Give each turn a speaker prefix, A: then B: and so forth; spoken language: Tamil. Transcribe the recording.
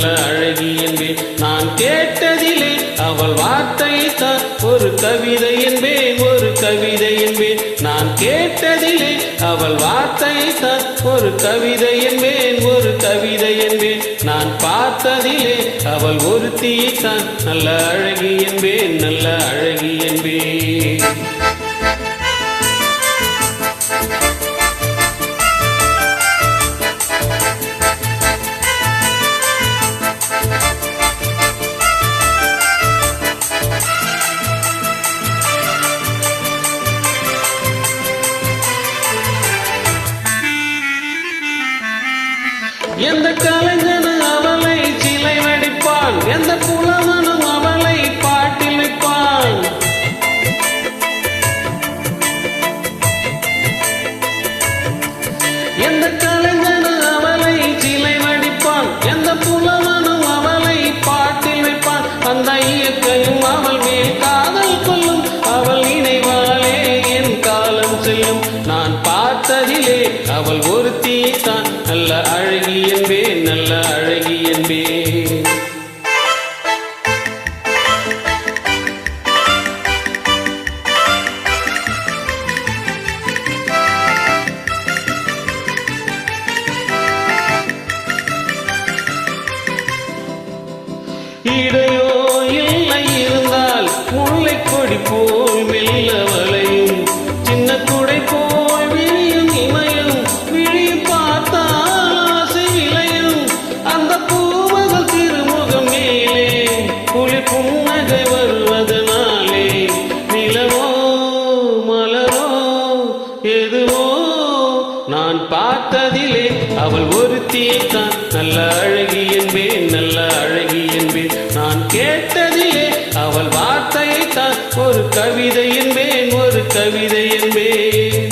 A: நல்ல அழகி என்பேன். நான் கேட்டதிலே அவள் வார்த்தைத்தான் ஒரு கவிதை என்பேன், ஒரு கவிதை என்பேன். நான் கேட்டதிலே அவள் வார்த்தைத்தான் ஒரு கவிதை என்பேன், ஒரு கவிதை என்பேன். நான் பார்த்ததிலே அவள் ஒருத்தியைத்தான் நல்ல அழகி என்பேன், நல்ல அழகி என்பேன். எந்த கலைஞனும் அவளை சிலை வடிப்பான், எந்த புலவனும் அவளை பாட்டில் வைப்பான். எந்த கலைஞனும் அவளை சிலை வடிப்பான், எந்த புலவனும் அவளை பாட்டில் வைப்பான். அந்த இயற்கையும் அவள் மேல் காதல் கொள்ளும், அவள் நினைவாலே என் காலம் செல்லும். நான் பார்த்ததிலே அவள் ஒருத்தியைத்தான் நல்ல அழகி என்பேன், நல்ல அழகி என்பேன். இடையோ இல்லை இருந்தால் முல்லை கொடி போல் மெல்ல வளையும், சின்ன குடை போல் விழியும் இமையும், விழி பார்த்தால் ஆசை விளையும். அந்த பூமகள் திருமுகம் மேலே குளிர் புன்னகை வருவதனாலே நிலவோ மலரோ எதுவோ நான் பார்த்ததிலே அவள் ஒருத்தியைத்தான் நல்ல அழகி என்பேன், நல்ல அழகி என்பேன். நான் கேட்டதிலே அவள் வார்த்தையைத்தான் ஒரு கவிதை என்பேன், ஒரு கவிதை என்பேன்.